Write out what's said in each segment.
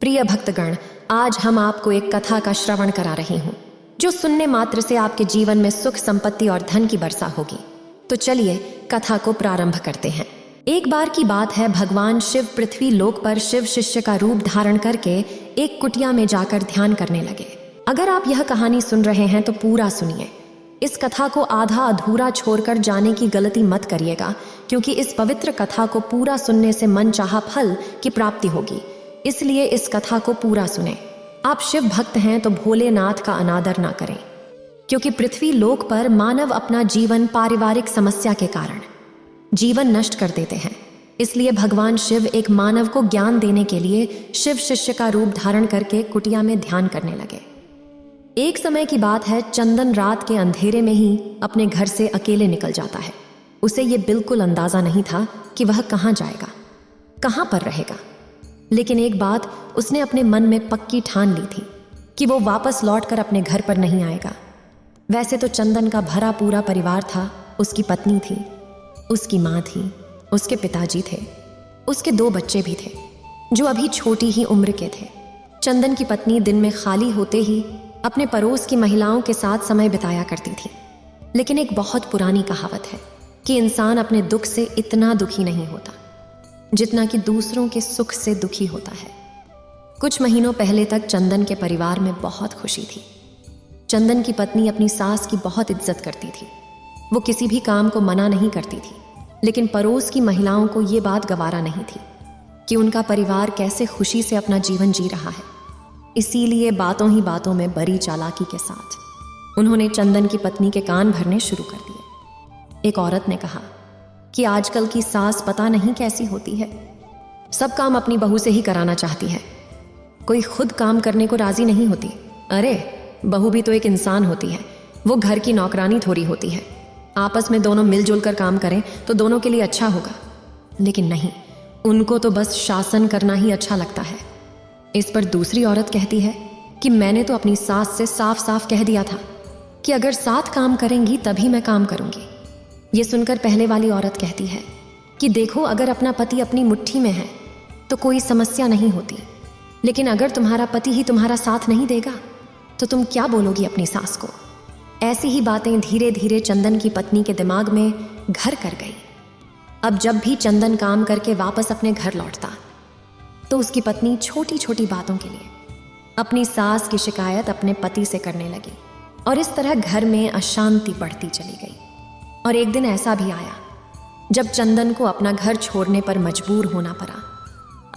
प्रिय भक्तगण, आज हम आपको एक कथा का श्रवण करा रही हूँ जो सुनने मात्र से आपके जीवन में सुख, संपत्ति और धन की वर्षा होगी। तो चलिए कथा को प्रारंभ करते हैं। एक बार की बात है, भगवान शिव पृथ्वी लोक पर शिव शिष्य का रूप धारण करके एक कुटिया में जाकर ध्यान करने लगे। अगर आप यह कहानी सुन रहे हैं तो पूरा सुनिए। इस कथा को आधा अधूरा छोड़कर जाने की गलती मत करिएगा, क्योंकि इस पवित्र कथा को पूरा सुनने से मनचाहा फल की प्राप्ति होगी। इसलिए इस कथा को पूरा सुने। आप शिव भक्त हैं तो भोलेनाथ का अनादर ना करें, क्योंकि पृथ्वी लोक पर मानव अपना जीवन पारिवारिक समस्या के कारण जीवन नष्ट कर देते हैं। इसलिए भगवान शिव एक मानव को ज्ञान देने के लिए शिव शिष्य का रूप धारण करके कुटिया में ध्यान करने लगे। एक समय की बात है, चंदन रात के अंधेरे में ही अपने घर से अकेले निकल जाता है। उसे ये बिल्कुल अंदाजा नहीं था कि वह कहाँ जाएगा, कहाँ पर रहेगा। लेकिन एक बात उसने अपने मन में पक्की ठान ली थी कि वो वापस लौटकर अपने घर पर नहीं आएगा। वैसे तो चंदन का भरा पूरा परिवार था। उसकी पत्नी थी, उसकी माँ थी, उसके पिताजी थे, उसके 2 बच्चे भी थे जो अभी छोटी ही उम्र के थे। चंदन की पत्नी दिन में खाली होते ही अपने पड़ोस की महिलाओं के साथ समय बिताया करती थी। लेकिन एक बहुत पुरानी कहावत है कि इंसान अपने दुख से इतना दुखी नहीं होता जितना कि दूसरों के सुख से दुखी होता है। कुछ महीनों पहले तक चंदन के परिवार में बहुत खुशी थी। चंदन की पत्नी अपनी सास की बहुत इज्जत करती थी। वो किसी भी काम को मना नहीं करती थी। लेकिन पड़ोस की महिलाओं को ये बात गवारा नहीं थी कि उनका परिवार कैसे खुशी से अपना जीवन जी रहा है। इसीलिए बातों ही बातों में बड़ी चालाकी के साथ उन्होंने चंदन की पत्नी के कान भरने शुरू कर दिए। एक औरत ने कहा कि आजकल की सास पता नहीं कैसी होती है, सब काम अपनी बहू से ही कराना चाहती है, कोई खुद काम करने को राजी नहीं होती। अरे बहू भी तो एक इंसान होती है, वो घर की नौकरानी थोड़ी होती है। आपस में दोनों मिलजुल कर काम करें तो दोनों के लिए अच्छा होगा। लेकिन नहीं, उनको तो बस शासन करना ही अच्छा लगता है। इस पर दूसरी औरत कहती है कि मैंने तो अपनी सास से साफ साफ कह दिया था कि अगर साथ काम करेंगी तभी मैं काम करूंगी। ये सुनकर पहले वाली औरत कहती है कि देखो, अगर अपना पति अपनी मुट्ठी में है तो कोई समस्या नहीं होती, लेकिन अगर तुम्हारा पति ही तुम्हारा साथ नहीं देगा तो तुम क्या बोलोगी अपनी सास को। ऐसी ही बातें धीरे धीरे चंदन की पत्नी के दिमाग में घर कर गई। अब जब भी चंदन काम करके वापस अपने घर लौटता तो उसकी पत्नी छोटी छोटी बातों के लिए अपनी सास की शिकायत अपने पति से करने लगी, और इस तरह घर में अशांति बढ़ती चली गई। और एक दिन ऐसा भी आया जब चंदन को अपना घर छोड़ने पर मजबूर होना पड़ा।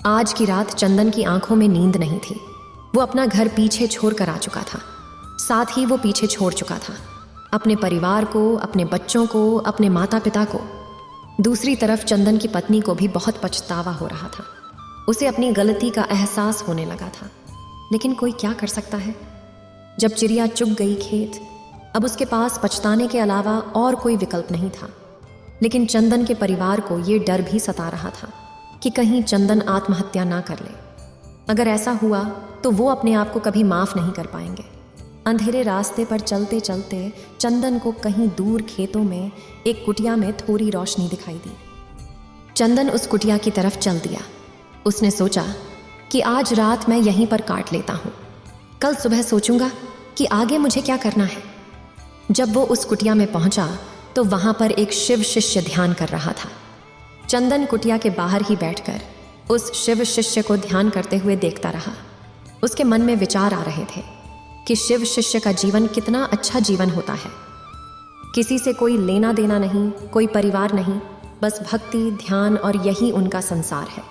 आज की रात चंदन की आंखों में नींद नहीं थी। वो अपना घर पीछे छोड़ कर आ चुका था। साथ ही वो पीछे छोड़ चुका था अपने परिवार को, अपने बच्चों को, अपने माता पिता को। दूसरी तरफ चंदन की पत्नी को भी बहुत पछतावा हो रहा था। उसे अपनी गलती का एहसास होने लगा था। लेकिन कोई क्या कर सकता है, जब चिड़िया चुग गई खेत, अब उसके पास पछताने के अलावा और कोई विकल्प नहीं था। लेकिन चंदन के परिवार को ये डर भी सता रहा था कि कहीं चंदन आत्महत्या ना कर ले। अगर ऐसा हुआ तो वो अपने आप को कभी माफ नहीं कर पाएंगे। अंधेरे रास्ते पर चलते चलते चंदन को कहीं दूर खेतों में एक कुटिया में थोड़ी रोशनी दिखाई दी। चंदन उस कुटिया की तरफ चल दिया। उसने सोचा कि आज रात मैं यहीं पर काट लेता हूँ, कल सुबह सोचूंगा कि आगे मुझे क्या करना है। जब वो उस कुटिया में पहुंचा तो वहां पर एक शिव शिष्य ध्यान कर रहा था। चंदन कुटिया के बाहर ही बैठकर उस शिव शिष्य को ध्यान करते हुए देखता रहा। उसके मन में विचार आ रहे थे कि शिव शिष्य का जीवन कितना अच्छा जीवन होता है। किसी से कोई लेना देना नहीं, कोई परिवार नहीं, बस भक्ति, ध्यान और यही उनका संसार है।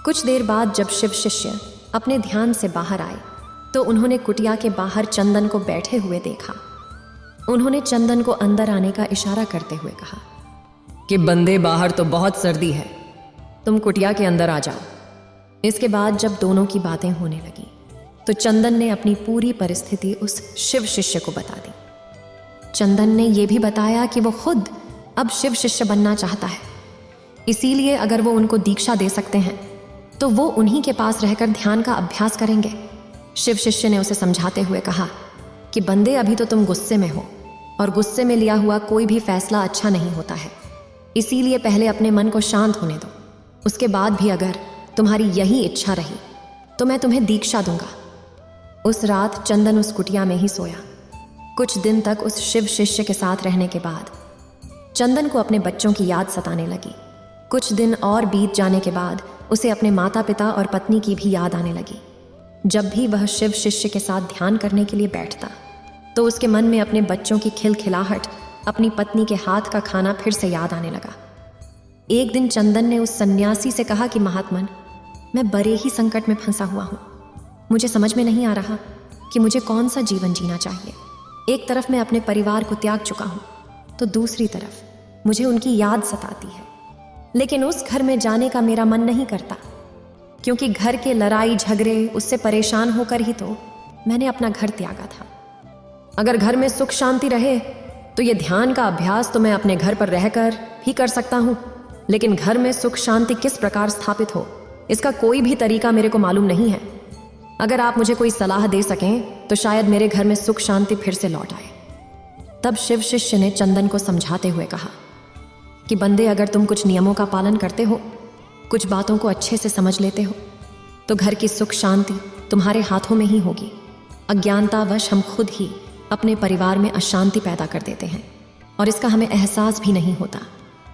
कुछ देर बाद जब शिव शिष्य अपने ध्यान से बाहर आए तो उन्होंने कुटिया के बाहर चंदन को बैठे हुए देखा। उन्होंने चंदन को अंदर आने का इशारा करते हुए कहा कि बंदे, बाहर तो बहुत सर्दी है, तुम कुटिया के अंदर आ जाओ। इसके बाद जब दोनों की बातें होने लगी तो चंदन ने अपनी पूरी परिस्थिति उस शिव शिष्य को बता दी। चंदन ने यह भी बताया कि वो खुद अब शिव शिष्य बनना चाहता है, इसीलिए अगर वो उनको दीक्षा दे सकते हैं तो वो उन्हीं के पास रहकर ध्यान का अभ्यास करेंगे। शिव शिष्य ने उसे समझाते हुए कहा कि बंदे, अभी तो तुम गुस्से में हो और गुस्से में लिया हुआ कोई भी फैसला अच्छा नहीं होता है। इसीलिए पहले अपने मन को शांत होने दो। उसके बाद भी अगर तुम्हारी यही इच्छा रही तो मैं तुम्हें दीक्षा दूंगा। उस रात चंदन उस कुटिया में ही सोया। कुछ दिन तक उस शिव शिष्य के साथ रहने के बाद चंदन को अपने बच्चों की याद सताने लगी। कुछ दिन और बीत जाने के बाद उसे अपने माता पिता और पत्नी की भी याद आने लगी। जब भी वह शिव शिष्य के साथ ध्यान करने के लिए बैठता तो उसके मन में अपने बच्चों की खिलखिलाहट, अपनी पत्नी के हाथ का खाना फिर से याद आने लगा। एक दिन चंदन ने उस सन्यासी से कहा कि महात्मन, मैं बड़े ही संकट में फंसा हुआ हूँ। मुझे समझ में नहीं आ रहा कि मुझे कौन सा जीवन जीना चाहिए। एक तरफ मैं अपने परिवार को त्याग चुका हूँ तो दूसरी तरफ मुझे उनकी याद सताती है। लेकिन उस घर में जाने का मेरा मन नहीं करता, क्योंकि घर के लड़ाई झगड़े, उससे परेशान होकर ही तो मैंने अपना घर त्यागा था। अगर घर में सुख शांति रहे तो ये ध्यान का अभ्यास तो मैं अपने घर पर रहकर भी कर सकता हूँ, लेकिन घर में सुख शांति किस प्रकार स्थापित हो इसका कोई भी तरीका मेरे को मालूम नहीं है। अगर आप मुझे कोई सलाह दे सकें तो शायद मेरे घर में सुख शांति फिर से लौट आए। तब शिव शिष्य ने चंदन को समझाते हुए कहा कि बंदे, अगर तुम कुछ नियमों का पालन करते हो, कुछ बातों को अच्छे से समझ लेते हो, तो घर की सुख शांति तुम्हारे हाथों में ही होगी। अज्ञानतावश हम खुद ही अपने परिवार में अशांति पैदा कर देते हैं और इसका हमें एहसास भी नहीं होता।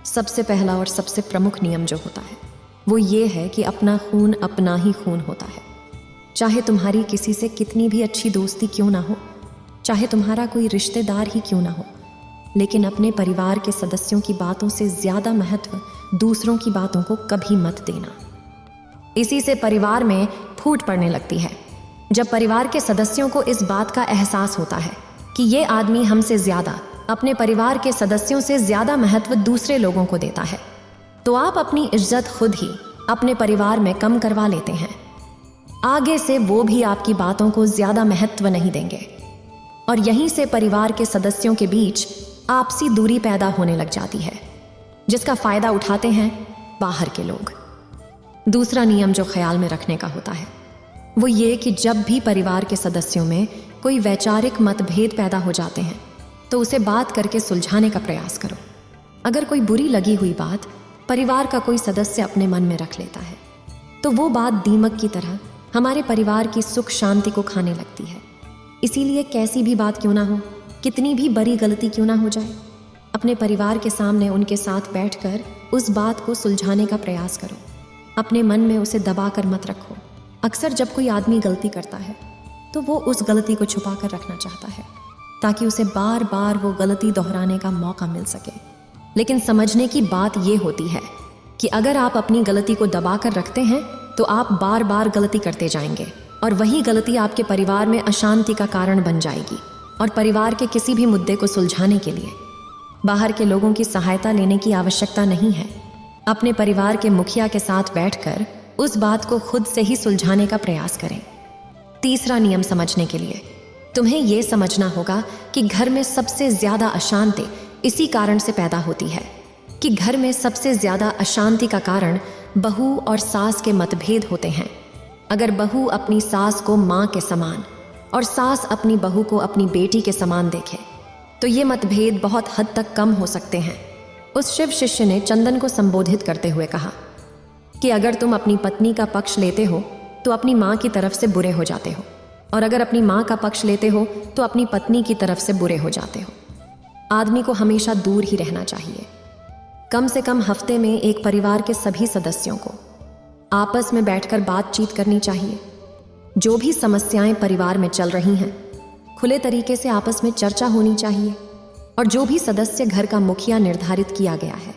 सबसे पहला और सबसे प्रमुख नियम जो होता है वो ये है कि अपना खून अपना ही खून होता है। चाहे तुम्हारी किसी से कितनी भी अच्छी दोस्ती क्यों ना हो, चाहे तुम्हारा कोई रिश्तेदार ही क्यों ना हो, लेकिन अपने परिवार के सदस्यों की बातों से ज्यादा महत्व दूसरों की बातों को कभी मत देना। इसी से परिवार में फूट पड़ने लगती है। जब परिवार के सदस्यों को इस बात का एहसास होता है कि ये आदमी हमसे ज्यादा, अपने परिवार के सदस्यों से ज्यादा महत्व दूसरे लोगों को देता है, तो आप अपनी इज्जत खुद ही अपने परिवार में कम करवा लेते हैं। आगे से वो भी आपकी बातों को ज्यादा महत्व नहीं देंगे और यहीं से परिवार के सदस्यों के बीच आपसी दूरी पैदा होने लग जाती है, जिसका फायदा उठाते हैं बाहर के लोग। दूसरा नियम जो ख्याल में रखने का होता है वो ये कि जब भी परिवार के सदस्यों में कोई वैचारिक मतभेद पैदा हो जाते हैं तो उसे बात करके सुलझाने का प्रयास करो। अगर कोई बुरी लगी हुई बात परिवार का कोई सदस्य अपने मन में रख लेता है तो वो बात दीमक की तरह हमारे परिवार की सुख शांति को खाने लगती है। इसीलिए कैसी भी बात क्यों ना हो, कितनी भी बड़ी गलती क्यों ना हो जाए, अपने परिवार के सामने उनके साथ बैठकर उस बात को सुलझाने का प्रयास करो। अपने मन में उसे दबा कर मत रखो। अक्सर जब कोई आदमी गलती करता है तो वो उस गलती को छुपा कर रखना चाहता है ताकि उसे बार बार वो गलती दोहराने का मौका मिल सके। लेकिन समझने की बात ये होती है कि अगर आप अपनी गलती को दबा कर रखते हैं तो आप बार बार गलती करते जाएंगे और वही गलती आपके परिवार में अशांति का कारण बन जाएगी। और परिवार के किसी भी मुद्दे को सुलझाने के लिए बाहर के लोगों की सहायता लेने की आवश्यकता नहीं है। अपने परिवार के मुखिया के साथ बैठकर उस बात को खुद से ही सुलझाने का प्रयास करें। तीसरा नियम समझने के लिए तुम्हें यह समझना होगा कि घर में सबसे ज्यादा अशांति इसी कारण से पैदा होती है कि घर में सबसे ज्यादा अशांति का कारण बहू और सास के मतभेद होते हैं। अगर बहू अपनी सास को माँ के समान और सास अपनी बहू को अपनी बेटी के समान देखे तो ये मतभेद बहुत हद तक कम हो सकते हैं। उस शिव शिष्य ने चंदन को संबोधित करते हुए कहा कि अगर तुम अपनी पत्नी का पक्ष लेते हो तो अपनी माँ की तरफ से बुरे हो जाते हो, और अगर अपनी माँ का पक्ष लेते हो तो अपनी पत्नी की तरफ से बुरे हो जाते हो। आदमी को हमेशा दूर ही रहना चाहिए। कम से कम हफ्ते में एक परिवार के सभी सदस्यों को आपस में बैठकर बातचीत करनी चाहिए। जो भी समस्याएं परिवार में चल रही हैं खुले तरीके से आपस में चर्चा होनी चाहिए, और जो भी सदस्य घर का मुखिया निर्धारित किया गया है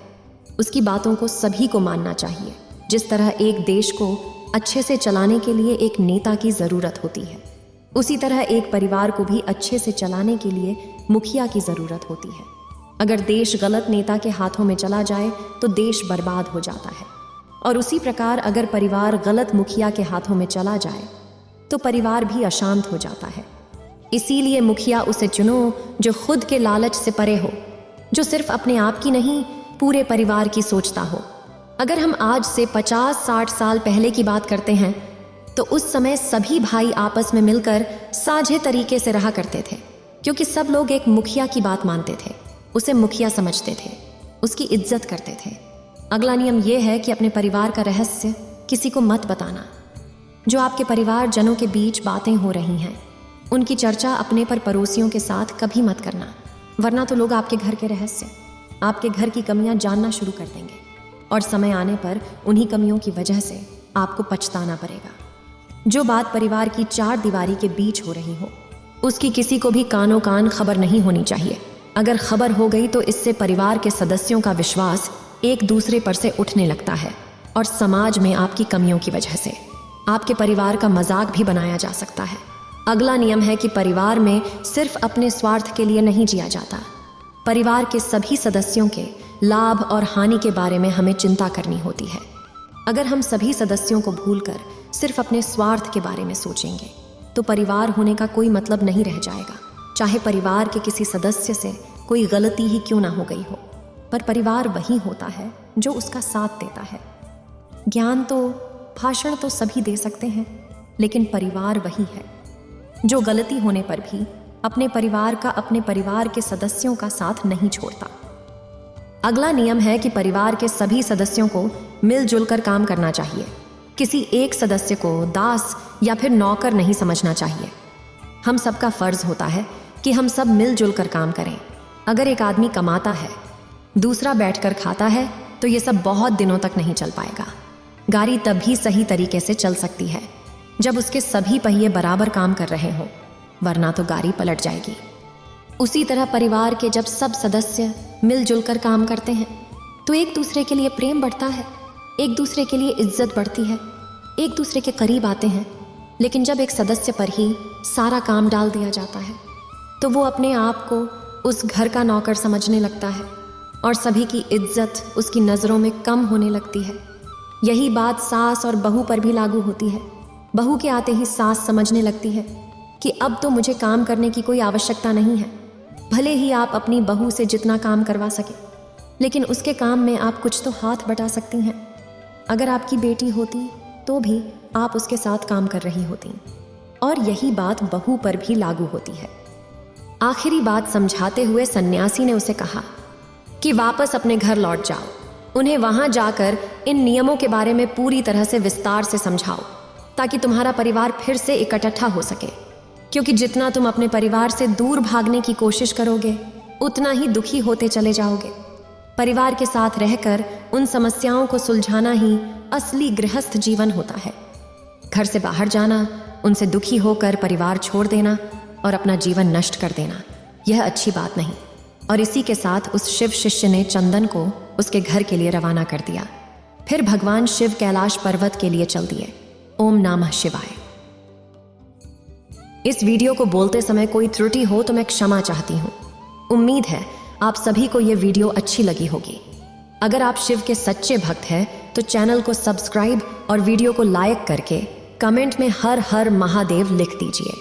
उसकी बातों को सभी को मानना चाहिए। जिस तरह एक देश को अच्छे से चलाने के लिए एक नेता की जरूरत होती है, उसी तरह एक परिवार को भी अच्छे से चलाने के लिए मुखिया की जरूरत होती है। अगर देश गलत नेता के हाथों में चला जाए तो देश बर्बाद हो जाता है, और उसी प्रकार अगर परिवार गलत मुखिया के हाथों में चला जाए तो परिवार भी अशांत हो जाता है। इसीलिए मुखिया उसे चुनो जो खुद के लालच से परे हो, जो सिर्फ अपने आप की नहीं पूरे परिवार की सोचता हो। अगर हम आज से 50-60 साल पहले की बात करते हैं तो उस समय सभी भाई आपस में मिलकर साझे तरीके से रहा करते थे, क्योंकि सब लोग एक मुखिया की बात मानते थे, उसे मुखिया समझते थे, उसकी इज्जत करते थे। अगला नियम यह है कि अपने परिवार का रहस्य किसी को मत बताना। जो आपके परिवारजनों के बीच बातें हो रही हैं, उनकी चर्चा अपने पर पड़ोसियों के साथ कभी मत करना, वरना तो लोग आपके घर के रहस्य, आपके घर की कमियां जानना शुरू कर देंगे और समय आने पर उन्हीं कमियों की वजह से आपको पछताना पड़ेगा। जो बात परिवार की चार दीवारी के बीच हो रही हो, उसकी किसी को भी कानों कान खबर नहीं होनी चाहिए। अगर खबर हो गई तो इससे परिवार के सदस्यों का विश्वास एक दूसरे पर से उठने लगता है और समाज में आपकी कमियों की वजह से आपके परिवार का मजाक भी बनाया जा सकता है। अगला नियम है कि परिवार में सिर्फ अपने स्वार्थ के लिए नहीं जिया जाता। परिवार के सभी सदस्यों के लाभ और हानि के बारे में हमें चिंता करनी होती है। अगर हम सभी सदस्यों को भूलकर सिर्फ अपने स्वार्थ के बारे में सोचेंगे तो परिवार होने का कोई मतलब नहीं रह जाएगा, चाहे परिवार के किसी सदस्य से कोई गलती ही क्यों ना हो गई हो। पर परिवार वही होता है जो उसका साथ देता है। ज्ञान तो, भाषण तो सभी दे सकते हैं, लेकिन परिवार वही है जो गलती होने पर भी अपने परिवार का, अपने परिवार के सदस्यों का साथ नहीं छोड़ता। अगला नियम है कि परिवार के सभी सदस्यों को मिलजुल कर काम करना चाहिए। किसी एक सदस्य को दास या फिर नौकर नहीं समझना चाहिए। हम सबका फर्ज होता है कि हम सब मिलजुल कर काम करें। अगर एक आदमी कमाता है, दूसरा बैठकर खाता है, तो ये सब बहुत दिनों तक नहीं चल पाएगा। गाड़ी तभी सही तरीके से चल सकती है जब उसके सभी पहिए बराबर काम कर रहे हों, वरना तो गाड़ी पलट जाएगी। उसी तरह परिवार के जब सब सदस्य मिलजुल कर काम करते हैं तो एक दूसरे के लिए प्रेम बढ़ता है, एक दूसरे के लिए इज्जत बढ़ती है, एक दूसरे के करीब आते हैं। लेकिन जब एक सदस्य पर ही सारा काम डाल दिया जाता है तो वो अपने आप को उस घर का नौकर समझने लगता है और सभी की इज्जत उसकी नज़रों में कम होने लगती है। यही बात सास और बहू पर भी लागू होती है। बहू के आते ही सास समझने लगती है कि अब तो मुझे काम करने की कोई आवश्यकता नहीं है। भले ही आप अपनी बहू से जितना काम करवा सके, लेकिन उसके काम में आप कुछ तो हाथ बटा सकती हैं। अगर आपकी बेटी होती तो भी आप उसके साथ काम कर रही होती, और यही बात बहू पर भी लागू होती है। आखिरी बात समझाते हुए सन्यासी ने उसे कहा कि वापस अपने घर लौट जाओ। उन्हें वहां जाकर इन नियमों के बारे में पूरी तरह से विस्तार से समझाओ, ताकि तुम्हारा परिवार फिर से इकट्ठा हो सके। क्योंकि जितना तुम अपने परिवार से दूर भागने की कोशिश करोगे, उतना ही दुखी होते चले जाओगे। परिवार के साथ रहकर उन समस्याओं को सुलझाना ही असली गृहस्थ जीवन होता है। घर से बाहर जाना, उनसे दुखी होकर परिवार छोड़ देना और अपना जीवन नष्ट कर देना, यह अच्छी बात नहीं। और इसी के साथ उस शिव शिष्य ने चंदन को उसके घर के लिए रवाना कर दिया। फिर भगवान शिव कैलाश पर्वत के लिए चल दिए। ओम नमः शिवाय। इस वीडियो को बोलते समय कोई त्रुटि हो तो मैं क्षमा चाहती हूँ। उम्मीद है आप सभी को यह वीडियो अच्छी लगी होगी। अगर आप शिव के सच्चे भक्त हैं तो चैनल को सब्सक्राइब और वीडियो को लाइक करके कमेंट में हर हर महादेव लिख दीजिए।